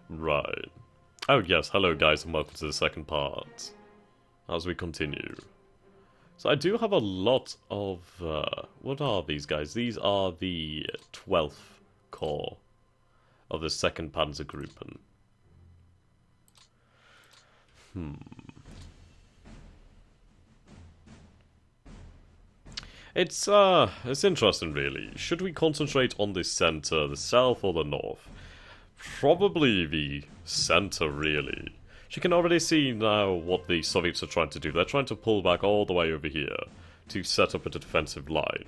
Right. Oh yes, hello guys and welcome to the second part. As we continue. So I do have a lot of... what are these guys? These are the 12th Corps of the 2nd Panzergruppen. It's interesting really. Should we concentrate on the center, the south or the north? Probably the center really. You can already see now what the Soviets are trying to do. They're trying to pull back all the way over here to set up a defensive line.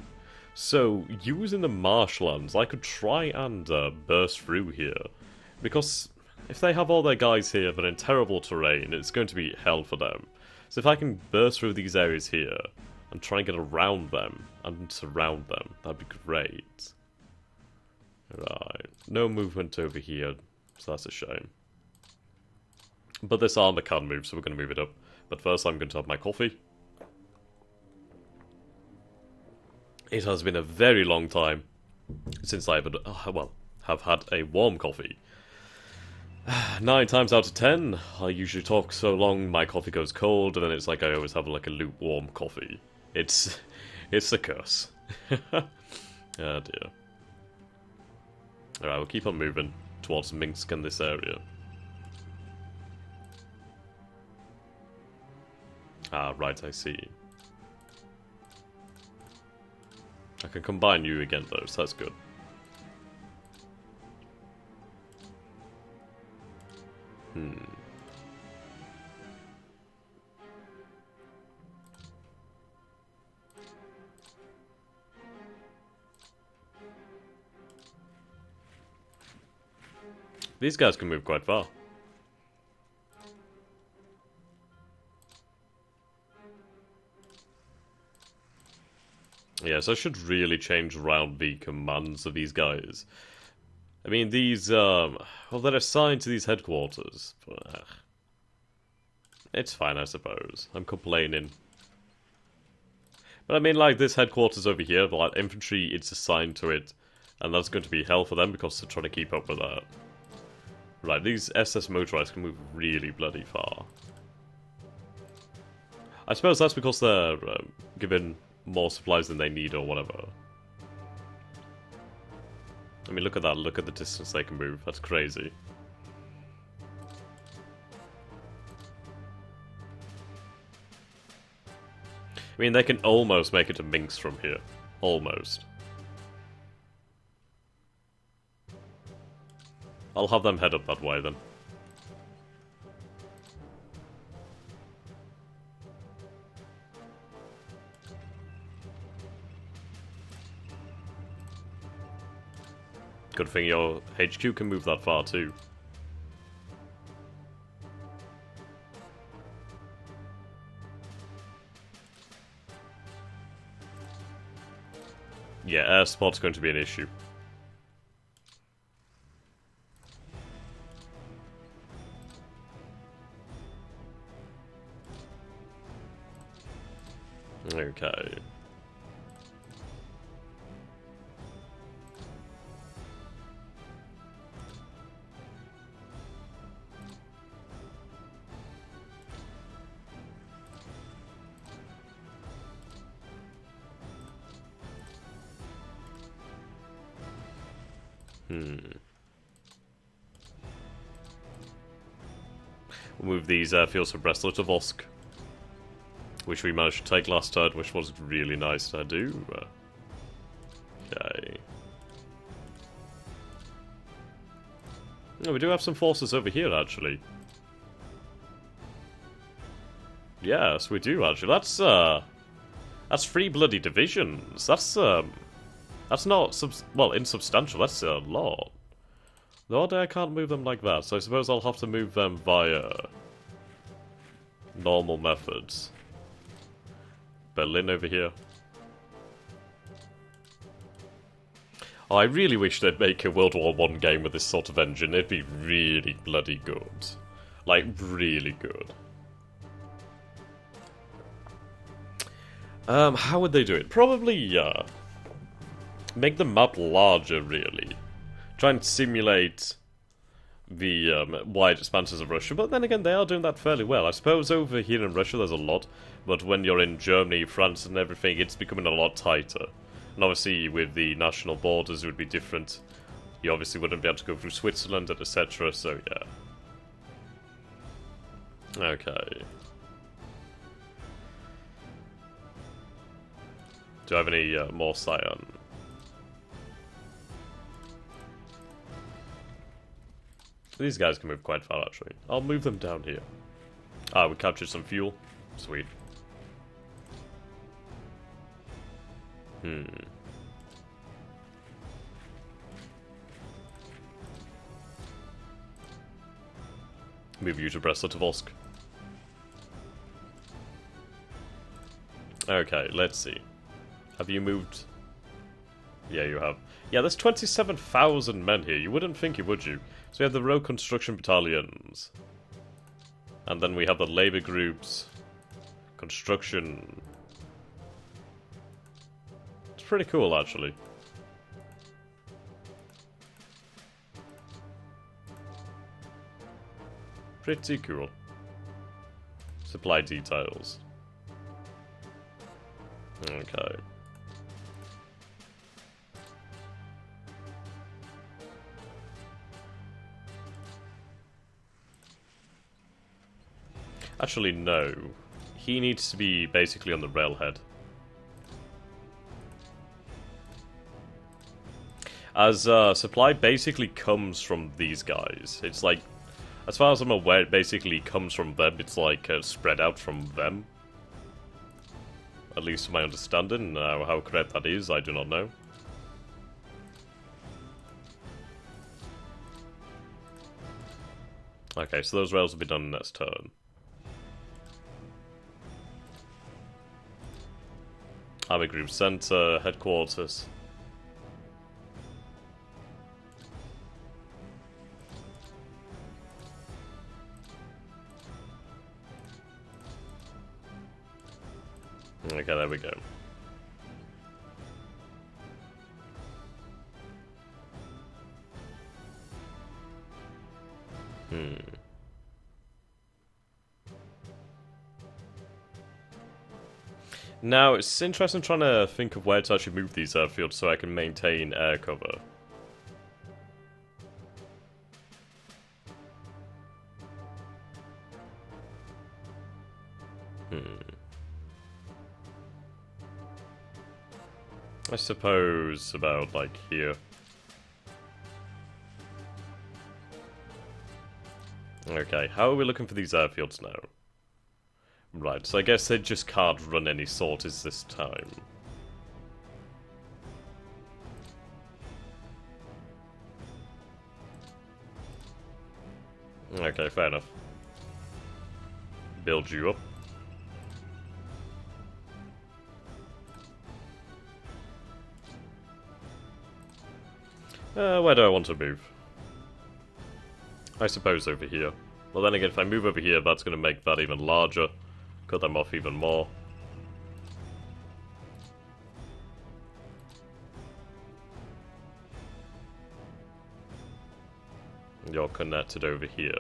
So, using the marshlands, I could try and burst through here. Because if they have all their guys here, they're in terrible terrain, it's going to be hell for them. So if I can burst through these areas here, and try and get around them, and surround them, that'd be great. Right, no movement over here, so that's a shame. But this armor can move, so we're going to move it up. But first I'm going to have my coffee. It has been a very long time since I have had a warm coffee. 9 times out of 10, I usually talk so long my coffee goes cold, and then it's like I always have like a lukewarm coffee. It's a curse. Oh dear. Alright, we'll keep on moving towards Minsk and this area. Ah, right, I see. I can combine you again though, so that's good. These guys can move quite far. Yes, I should really change around the commands of these guys. I mean, these, well, they're assigned to these headquarters, but it's fine, I suppose. I'm complaining. But I mean, like, this headquarters over here, the light infantry, it's assigned to it, and that's going to be hell for them because they're trying to keep up with that. Right, these SS motorized can move really bloody far. I suppose that's because they're given more supplies than they need or whatever. I mean, look at that. Look at the distance they can move. That's crazy. I mean, they can almost make it to Minsk from here. Almost. I'll have them head up that way then. Good thing your HQ can move that far too. Yeah, air spot's going to be an issue. Okay. We'll move these airfields from Brest-Litovsk, which we managed to take last turn, which was really nice to do. Okay. Oh, we do have some forces over here, actually. Yes, we do, actually. That's 3 bloody divisions. That's not, well, insubstantial. That's a lot. No, I can't move them like that, so I suppose I'll have to move them via normal methods. Berlin over here. Oh, I really wish they'd make a World War I game with this sort of engine. It'd be really bloody good. Like, really good. How would they do it? Probably, make the map larger, really. Try and simulate the wide expanses of Russia, but then again, they are doing that fairly well. I suppose over here in Russia there's a lot, but when you're in Germany, France, and everything, it's becoming a lot tighter. And obviously, with the national borders, it would be different. You obviously wouldn't be able to go through Switzerland, etc., so yeah. Okay. Do I have any more Scion? These guys can move quite far, actually. I'll move them down here. Ah, we captured some fuel. Sweet. Move you to Brest-Litovsk. Okay, let's see. Have you moved? Yeah, you have. Yeah, there's 27,000 men here. You wouldn't think it, would you? So we have the road construction battalions. And then we have the labor groups. Construction. It's pretty cool, actually. Pretty cool. Supply details. Okay. Actually, no. He needs to be basically on the railhead. As supply basically comes from these guys. It's like, as far as I'm aware, it basically comes from them. It's like spread out from them. At least to my understanding. Now, how correct that is, I do not know. Okay, so those rails will be done next turn. Army Group Center, Headquarters. Okay, there we go. Now, it's interesting trying to think of where to actually move these airfields so I can maintain air cover. I suppose about, like, here. Okay, how are we looking for these airfields now? Right, so I guess they just can't run any sorties this time. Okay, fair enough. Build you up. Where do I want to move? I suppose over here. Well, then again, if I move over here, that's going to make that even larger. Cut them off even more. You're connected over here.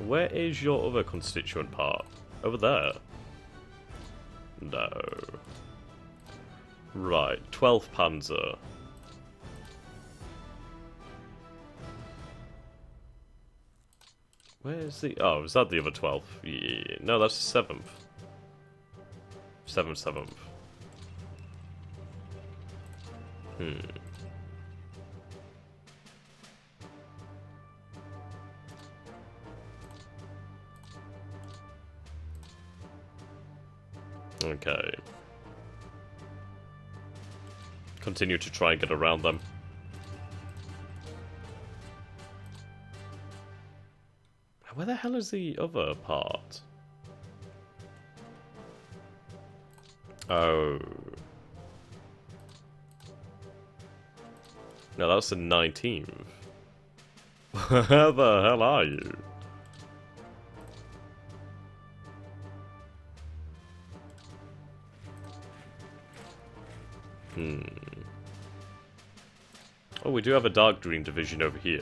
Where is your other constituent part? Over there? No. Right, 12th Panzer. Where's the... Oh, is that the other 12th? Yeah. No, that's the 7th. 7th. Okay. Continue to try and get around them. Where the hell is the other part? Oh. No, that's the 19th. Where the hell are you? Oh, we do have a dark green division over here.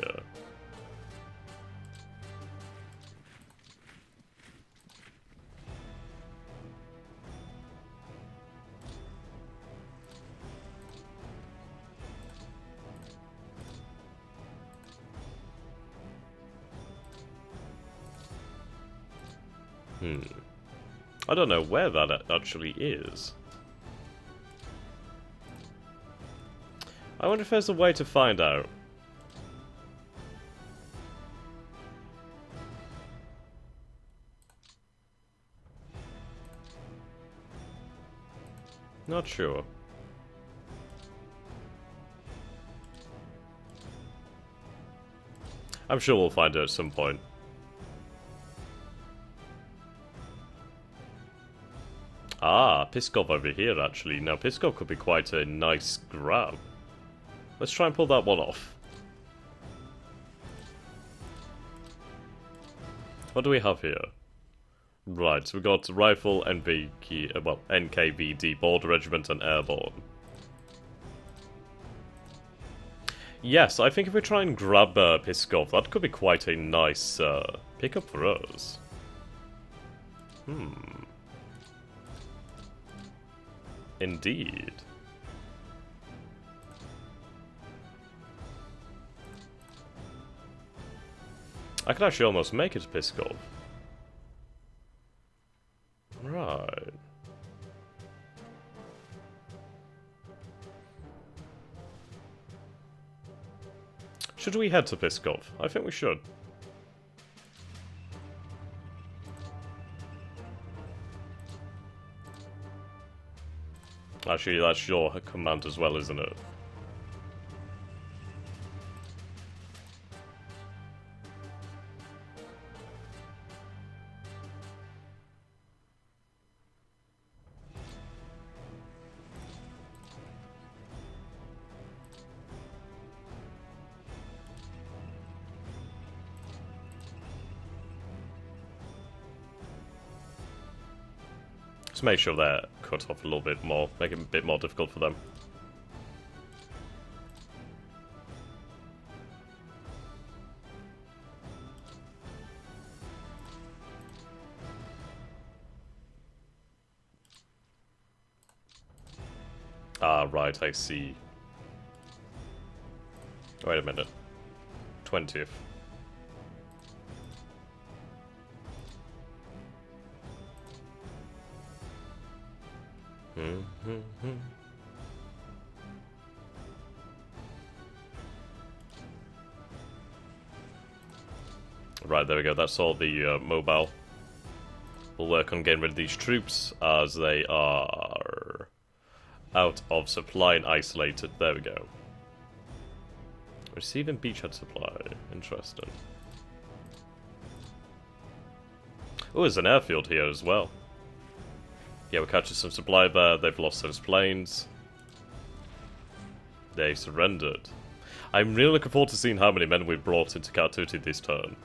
I don't know where that actually is. I wonder if there's a way to find out. Not sure. I'm sure we'll find it at some point. Ah, Pskov over here actually. Now Pskov could be quite a nice grab. Let's try and pull that one off. What do we have here? Right, so we got Rifle, NKVD, Border Regiment and Airborne. Yes, I think if we try and grab Pskov, that could be quite a nice pickup for us. Indeed. I could actually almost make it to Pskov. Right. Should we head to Pskov? I think we should. Actually, that's your command as well, isn't it? Just make sure they're cut off a little bit more, make it a bit more difficult for them. Ah, right, I see. Wait a minute. 20th. Right, there we go. That's all the mobile. We'll work on getting rid of these troops as they are out of supply and isolated. There we go. Receiving beachhead supply. Interesting. Oh, there's an airfield here as well. Yeah, we're catching some supply there. They've lost those planes. They surrendered. I'm really looking forward to seeing how many men we've brought into captivity this turn.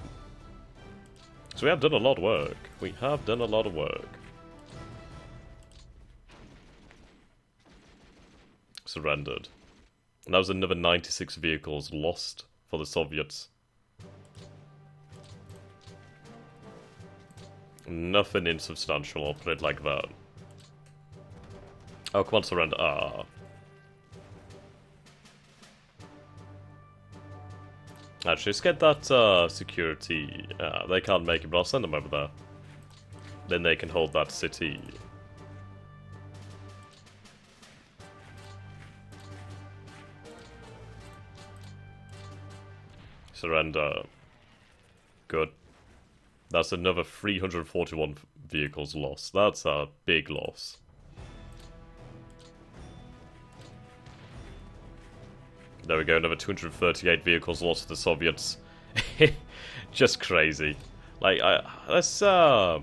So we have done a lot of work. We have done a lot of work. Surrendered. And that was another 96 vehicles lost for the Soviets. Nothing insubstantial, I'll put it like that. Oh, come on, surrender. Ah. Actually, let's get that security. They can't make it, but I'll send them over there. Then they can hold that city. Surrender. Good. That's another 341 vehicles lost. That's a big loss. There we go, another 238 vehicles lost to the Soviets. Just crazy. Like, let's, Oh,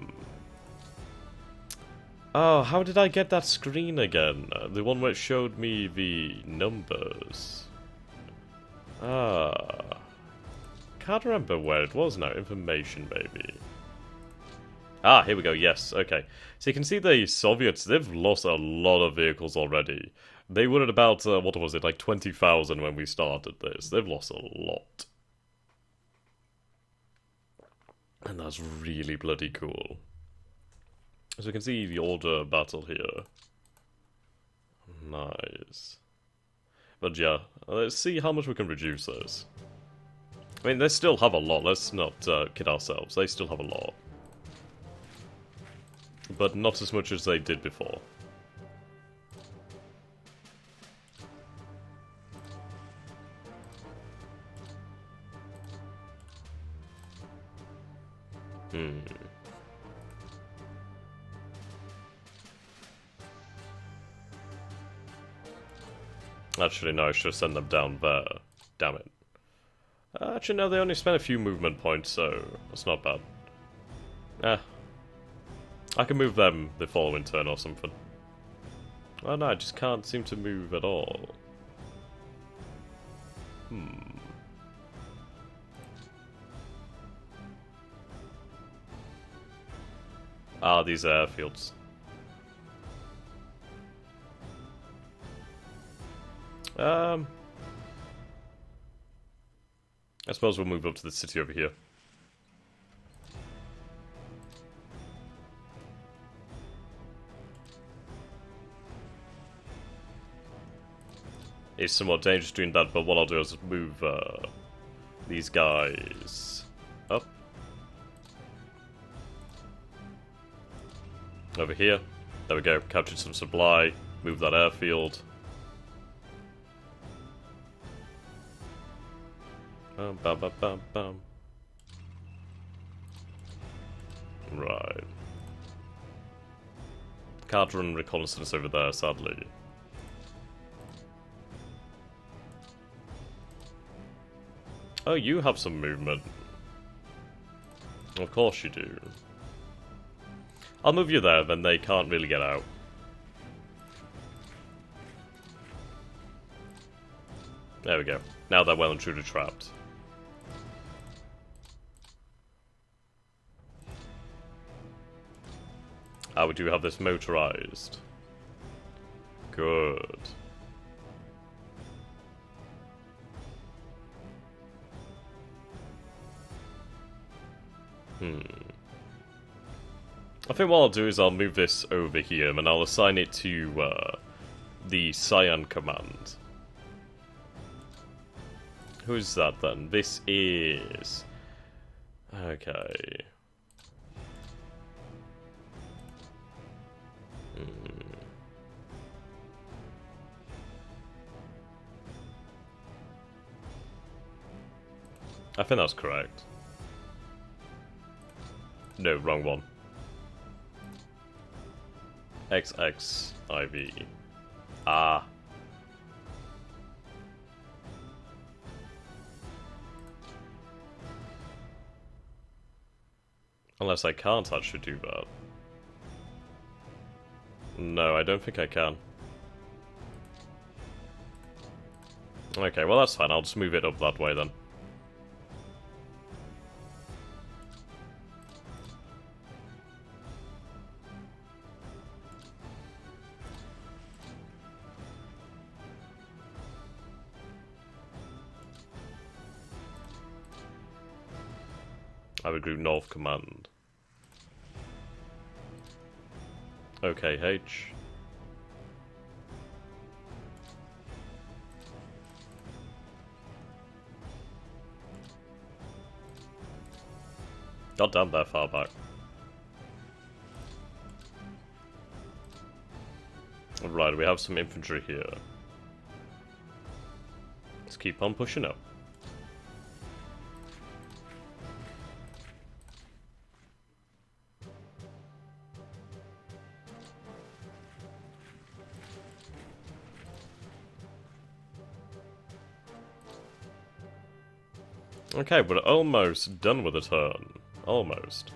how did I get that screen again? The one where it showed me the numbers. Can't remember where it was now. Information, maybe. Ah, here we go, yes, okay. So you can see the Soviets, they've lost a lot of vehicles already. They were at about, what was it, like 20,000 when we started this. They've lost a lot. And that's really bloody cool. So you can see the order battle here. Nice. But yeah, let's see how much we can reduce this. I mean, they still have a lot, let's not kid ourselves. They still have a lot. But not as much as they did before. Actually, no, I should have sent them down there. Damn it. Actually, no, they only spent a few movement points, so that's not bad. I can move them the following turn or something. Oh no, I just can't seem to move at all. Ah, these are airfields. I suppose we'll move up to the city over here. It's somewhat dangerous doing that, but what I'll do is move these guys up. Over here. There we go. Captured some supply. Move that airfield. Bum, bum, bum, bum, bum. Right. Can't run reconnaissance over there, sadly. Oh, you have some movement. Of course you do. I'll move you there, then they can't really get out. There we go. Now they're well and truly trapped. Ah, we do have this motorized. Good. I think what I'll do is I'll move this over here and I'll assign it to the Cyan command. Who's that then? This is... Okay. I think that's correct. No, wrong one. XXIV. Ah. Unless I can't actually do that. No, I don't think I can. Okay, well that's fine. I'll just move it up that way then. I would group North Command. Okay, H. God damn, they're far back. Right, we have some infantry here. Let's keep on pushing up. Okay, we're almost done with the turn. Almost.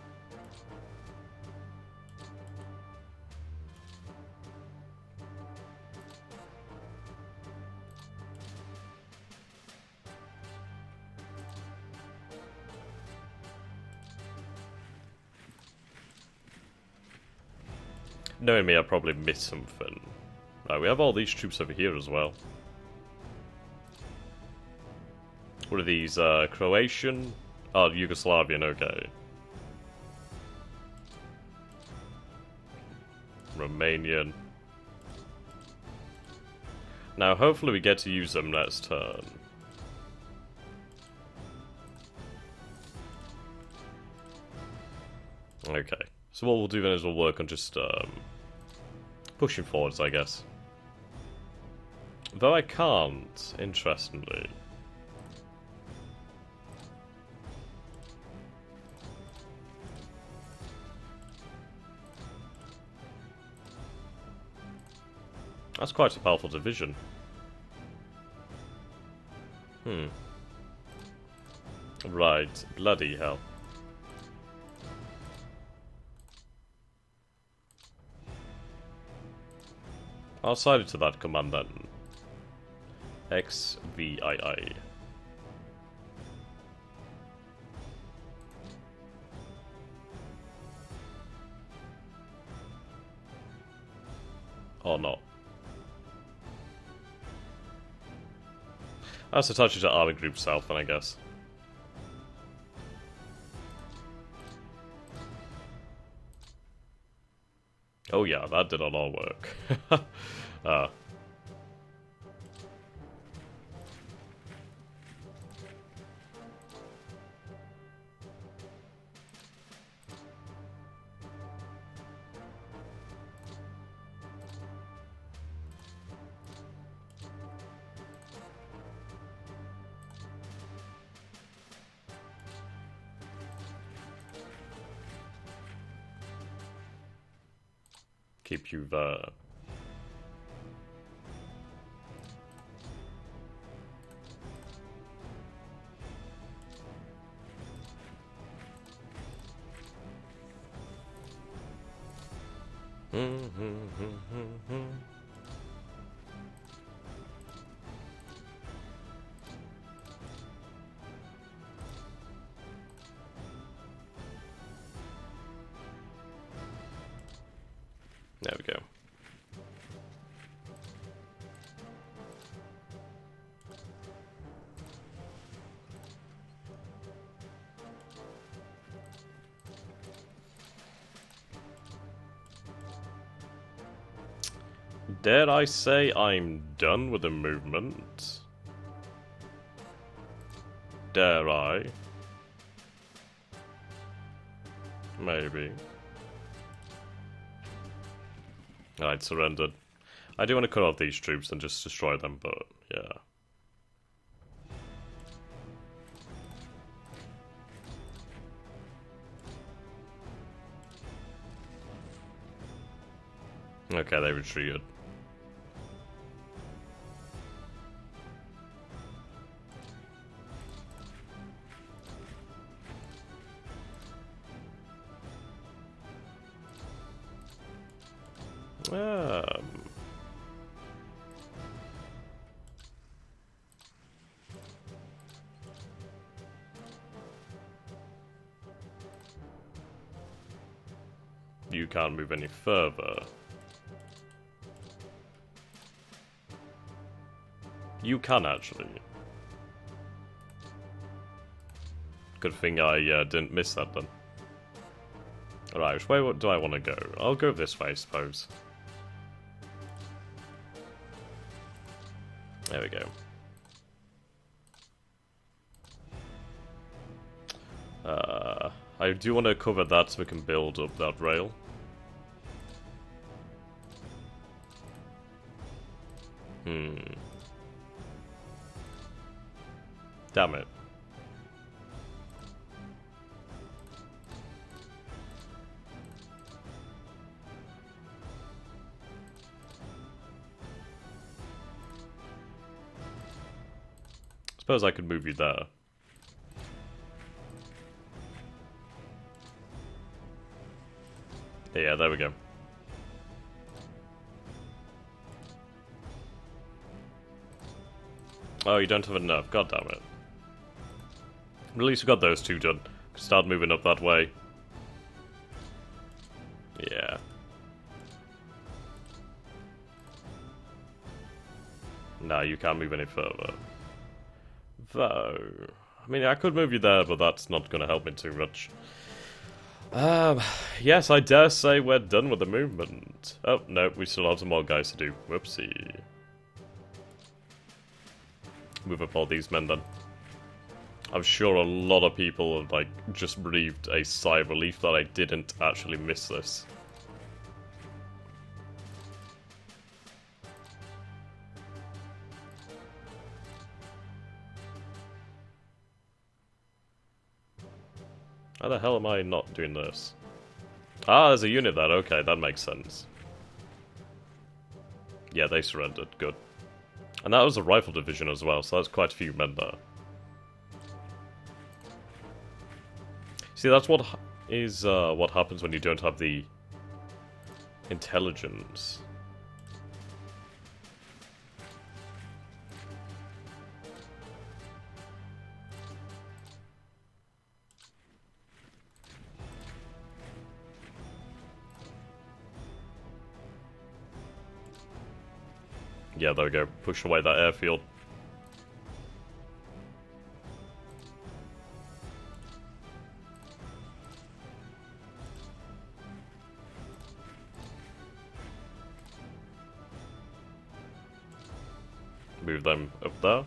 Knowing me, I probably missed something. Right, we have all these troops over here as well. What are these, Croatian? Oh, Yugoslavian, okay. Romanian. Now, hopefully we get to use them next turn. Okay. So what we'll do then is we'll work on just, pushing forwards, I guess. Though I can't, interestingly. That's quite a powerful division. Right, bloody hell. I'll side it to that command then. XVII. Or not. That's attach it to Army Group South then, I guess. Oh yeah, that did not all work. Keep you there. There we go. Dare I say I'm done with the movement? Dare I? Maybe. Alright, surrendered. I do want to cut off these troops and just destroy them, but yeah. Okay, they retreated. You can't move any further. You can actually. Good thing I didn't miss that then. Alright, which way do I want to go? I'll go this way, I suppose. There we go. I do want to cover that so we can build up that rail. Damn it. Suppose I could move you there. Yeah, there we go. Oh, you don't have enough. God damn it. At least we got those two done. Start moving up that way. Yeah. No, you can't move any further. Though, I mean, I could move you there, but that's not going to help me too much. Yes, I dare say we're done with the movement. Oh, no, we still have some more guys to do. Whoopsie. Move up all these men then. I'm sure a lot of people have, like, just breathed a sigh of relief that I didn't actually miss this. How the hell am I not doing this? Ah, there's a unit there. Okay, that makes sense. Yeah, they surrendered. Good. And that was a rifle division as well, so that's quite a few men there. See, that's what what happens when you don't have the intelligence. Yeah, there we go. Push away that airfield. Move them up there.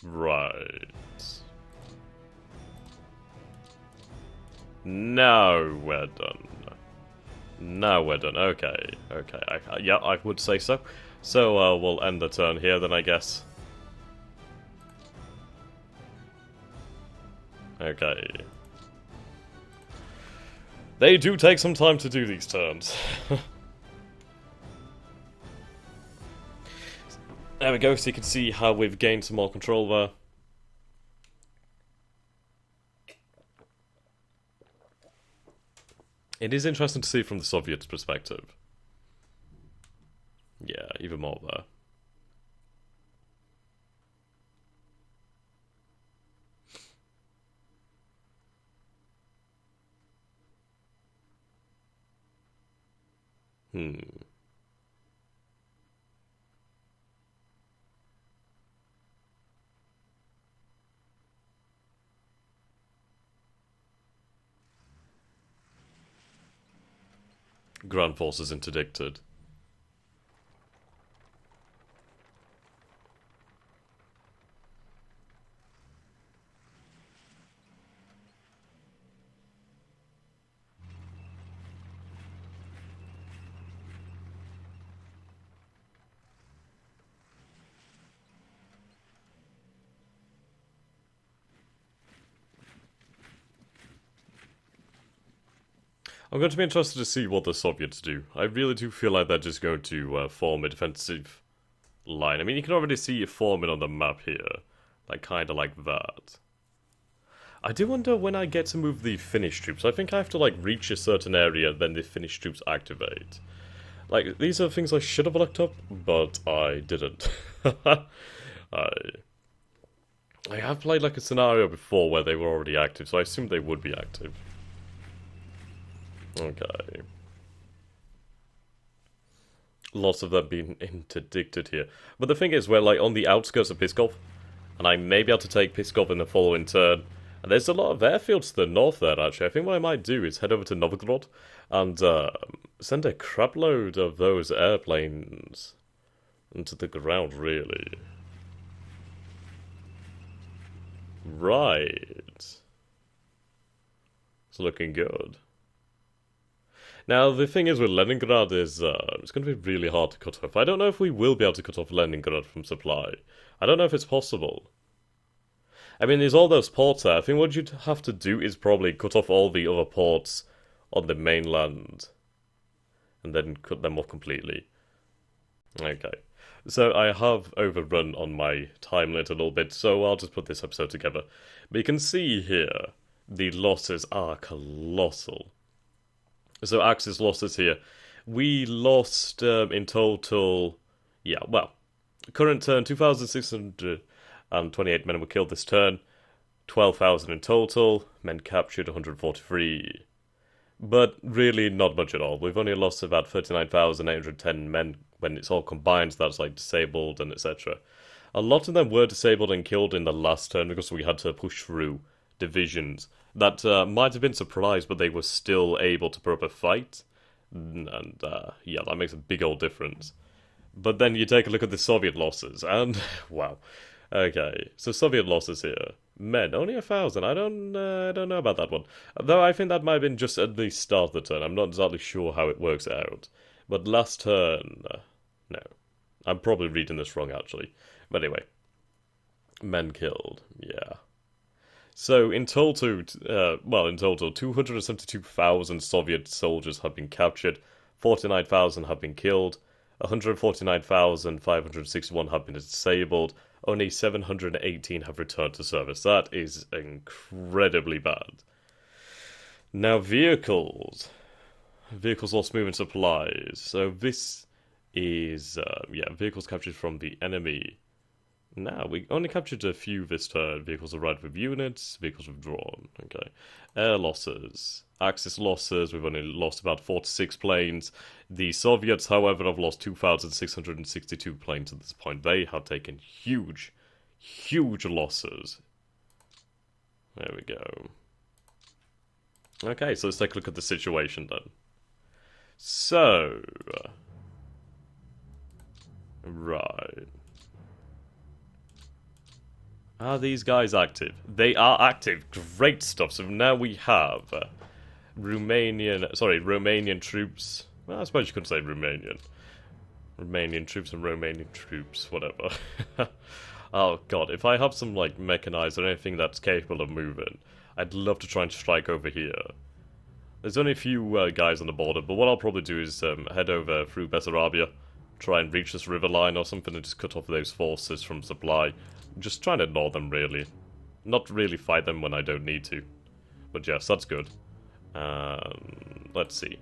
Right. Now we're done. Now we're done. Okay. Okay. Yeah, I would say so. So we'll end the turn here then, I guess. Okay. They do take some time to do these turns. There we go, so you can see how we've gained some more control there. It is interesting to see from the Soviets' perspective. Yeah, even more there. Ground forces interdicted. I'm going to be interested to see what the Soviets do. I really do feel like they're just going to form a defensive line. I mean, you can already see it forming on the map here. Like, kind of like that. I do wonder when I get to move the Finnish troops. I think I have to, like, reach a certain area, then the Finnish troops activate. Like, these are things I should have looked up, but I didn't. I have played, like, a scenario before where they were already active, so I assumed they would be active. Okay. Lots of them being interdicted here. But the thing is, we're like on the outskirts of Pskov, and I may be able to take Pskov in the following turn. And there's a lot of airfields to the north there, actually. I think what I might do is head over to Novgorod and send a crapload of those airplanes into the ground, really. Right. It's looking good. Now, the thing is with Leningrad is, it's going to be really hard to cut off. I don't know if we will be able to cut off Leningrad from supply. I don't know if it's possible. I mean, there's all those ports there. I think what you'd have to do is probably cut off all the other ports on the mainland and then cut them off completely. Okay. So I have overrun on my time limit a little bit, so I'll just put this episode together. But you can see here, the losses are colossal. So Axis losses here. We lost in total, yeah, well, current turn, 2,628 men were killed this turn, 12,000 in total, men captured 143. But really not much at all. We've only lost about 39,810 men when it's all combined, so that's like disabled and etc. A lot of them were disabled and killed in the last turn because we had to push through divisions that might have been surprised, but they were still able to put up a fight. And yeah, that makes a big old difference. But then you take a look at the Soviet losses, and wow. Okay, so Soviet losses here. Men, only 1,000. I don't know about that one. Though I think that might have been just at the start of the turn. I'm not exactly sure how it works out. But last turn, no. I'm probably reading this wrong, actually. But anyway, men killed, yeah. So in total, 272,000 Soviet soldiers have been captured, 49,000 have been killed, 149,561 have been disabled, only 718 have returned to service. That is incredibly bad. Now vehicles. Vehicles lost movement supplies. So this is, vehicles captured from the enemy. Now, we only captured a few this turn. Vehicles arrived with units, vehicles withdrawn. Okay. Air losses. Axis losses, we've only lost about 46 planes. The Soviets, however, have lost 2,662 planes at this point. They have taken huge, huge losses. There we go. Okay, so let's take a look at the situation then. So... right... Are these guys active? They are active. Great stuff. So now we have Romanian troops. Well, I suppose you could say Romanian. Romanian troops and Romanian troops, whatever. Oh god, if I have some like mechanized or anything that's capable of moving, I'd love to try and strike over here. There's only a few guys on the border, but what I'll probably do is head over through Bessarabia, try and reach this river line or something and just cut off those forces from supply. Just trying to ignore them, really. Not really fight them when I don't need to. But yes, that's good. Let's see.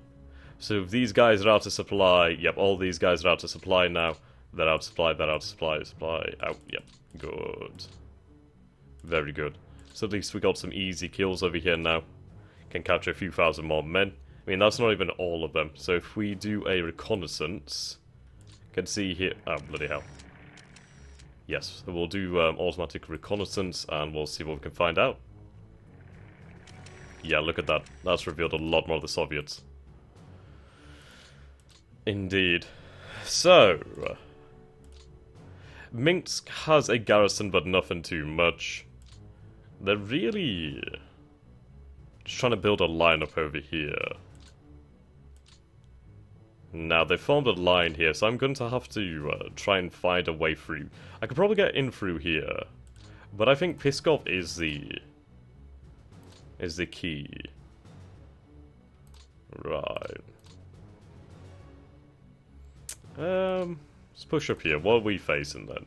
So if these guys are out of supply, yep, all these guys are out of supply now. They're out of supply, they're out of supply, supply, out, yep, good. Very good. So at least we got some easy kills over here now. Can capture a few thousand more men. I mean, that's not even all of them. So if we do a reconnaissance, can see here, oh, bloody hell. Yes, so we'll do automatic reconnaissance and we'll see what we can find out. Yeah, look at that. That's revealed a lot more of the Soviets. Indeed. So, Minsk has a garrison but nothing too much. They're really just trying to build a line up over here. Now, they formed a line here, so I'm going to have to try and find a way through. I could probably get in through here, but I think Pskov is the key. Right. Let's push up here. What are we facing then?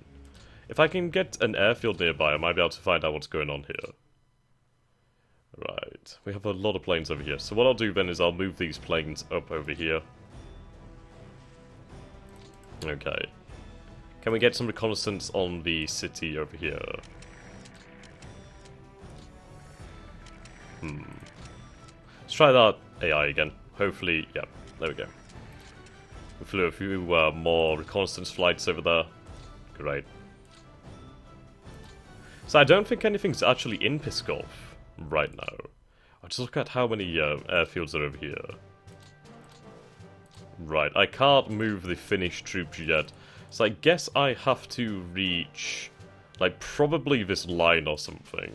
If I can get an airfield nearby, I might be able to find out what's going on here. Right. We have a lot of planes over here. So what I'll do then is I'll move these planes up over here. Okay. Can we get some reconnaissance on the city over here? Let's try that AI again. Hopefully, yeah, there we go. We flew a few more reconnaissance flights over there. Great. So I don't think anything's actually in Pskov right now. I'll just look at how many airfields are over here. Right, I can't move the Finnish troops yet, so I guess I have to reach, like, probably this line or something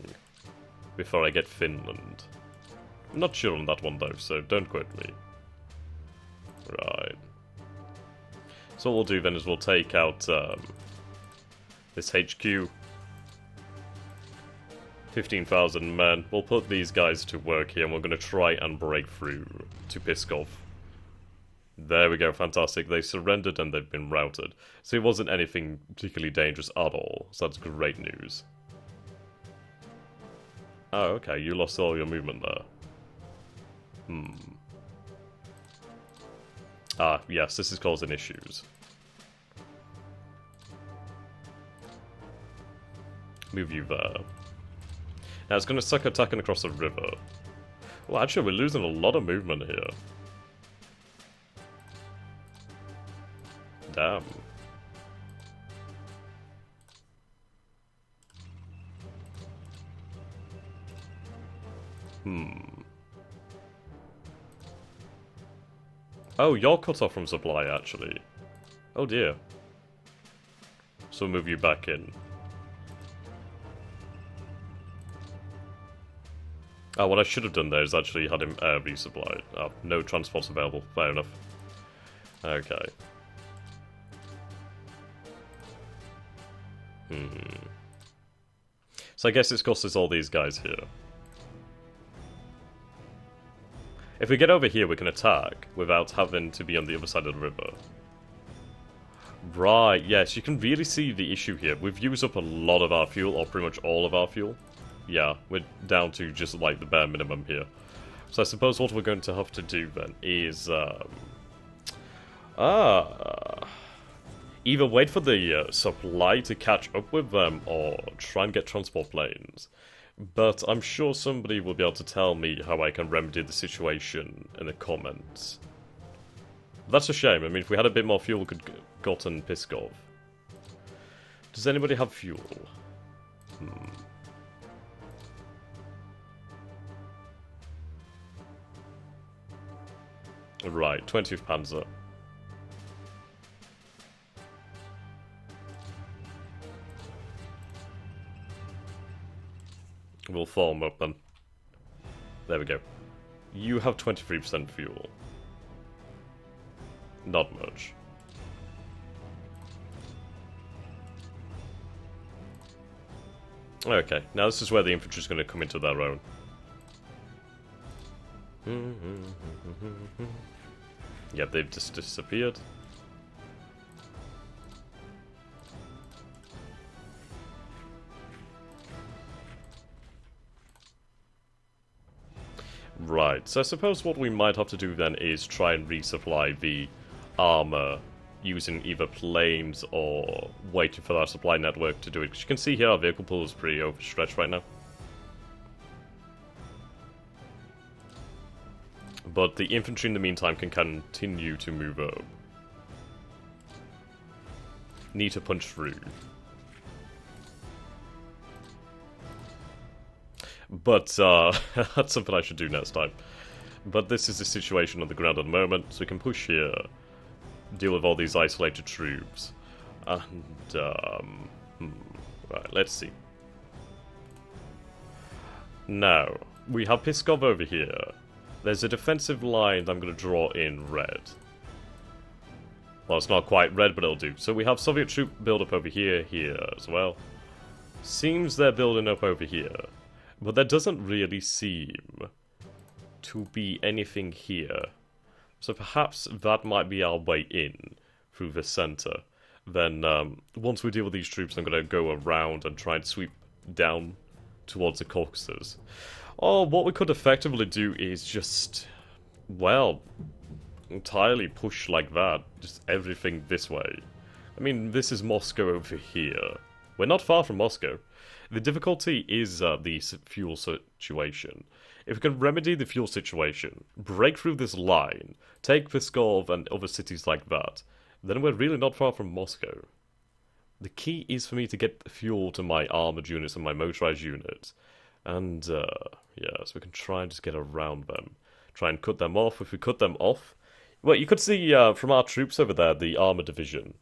before I get Finland. I'm not sure on that one though, so don't quote me. Right. So what we'll do then is we'll take out this HQ. 15,000 men. We'll put these guys to work here and we're going to try and break through to Pskov. There we go, fantastic. They surrendered and they've been routed. So it wasn't anything particularly dangerous at all. So that's great news. Oh, okay, you lost all your movement there. Ah, yes, this is causing issues. Move you there. Now it's going to suck attacking across the river. Well, actually, we're losing a lot of movement here. Damn. Oh, you're cut off from supply, actually. Oh dear. So we'll move you back in. Oh, what I should have done there is actually had him resupplied. Oh, no transports available. Fair enough. Okay. So I guess it's cost us all these guys here. If we get over here, we can attack without having to be on the other side of the river. Right, yes, you can really see the issue here. We've used up a lot of our fuel, or pretty much all of our fuel. Yeah, we're down to just like the bare minimum here. So I suppose what we're going to have to do then is... either wait for the supply to catch up with them, or try and get transport planes. But I'm sure somebody will be able to tell me how I can remedy the situation in the comments. That's a shame. I mean, if we had a bit more fuel, we could gotten Piskov. Does anybody have fuel? Right, 20th Panzer. We'll form up then. There we go. You have 23% fuel. Not much. Okay, now this is where the infantry is going to come into their own. Yep, they've just disappeared. Right, so I suppose what we might have to do then is try and resupply the armor using either planes or waiting for our supply network to do it. Because you can see here our vehicle pool is pretty overstretched right now. But the infantry in the meantime can continue to move up. Need to punch through. But that's something I should do next time. But this is the situation on the ground at the moment, so we can push here, deal with all these isolated troops, and right, let's see. Now, we have Piskov over here. There's a defensive line that I'm going to draw in red. Well, it's not quite red, but it'll do. So we have Soviet troop build-up over here, here as well. Seems they're building up over here. But there doesn't really seem to be anything here. So perhaps that might be our way in through the center. Then once we deal with these troops, I'm going to go around and try and sweep down towards the Caucasus. Or what we could effectively do is just, well, entirely push like that. Just everything this way. I mean, this is Moscow over here. We're not far from Moscow. The difficulty is the fuel situation. If we can remedy the fuel situation, break through this line, take Pskov and other cities like that, then we're really not far from Moscow. The key is for me to get fuel to my armoured units and my motorised units. And, yeah, so we can try and just get around them. Try and cut them off. If we cut them off... Well, you could see from our troops over there, the armour division.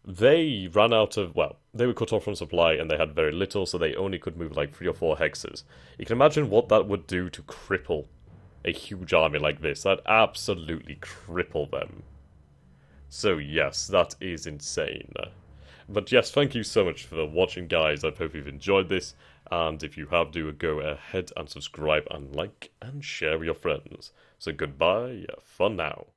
They ran out of, well, they were cut off from supply and they had very little, so they only could move like 3 or 4 hexes. You can imagine what that would do to cripple a huge army like this. That'd absolutely cripple them. So yes, that is insane. But yes, thank you so much for watching, guys. I hope you've enjoyed this. And if you have, do go ahead and subscribe and like and share with your friends. So goodbye for now.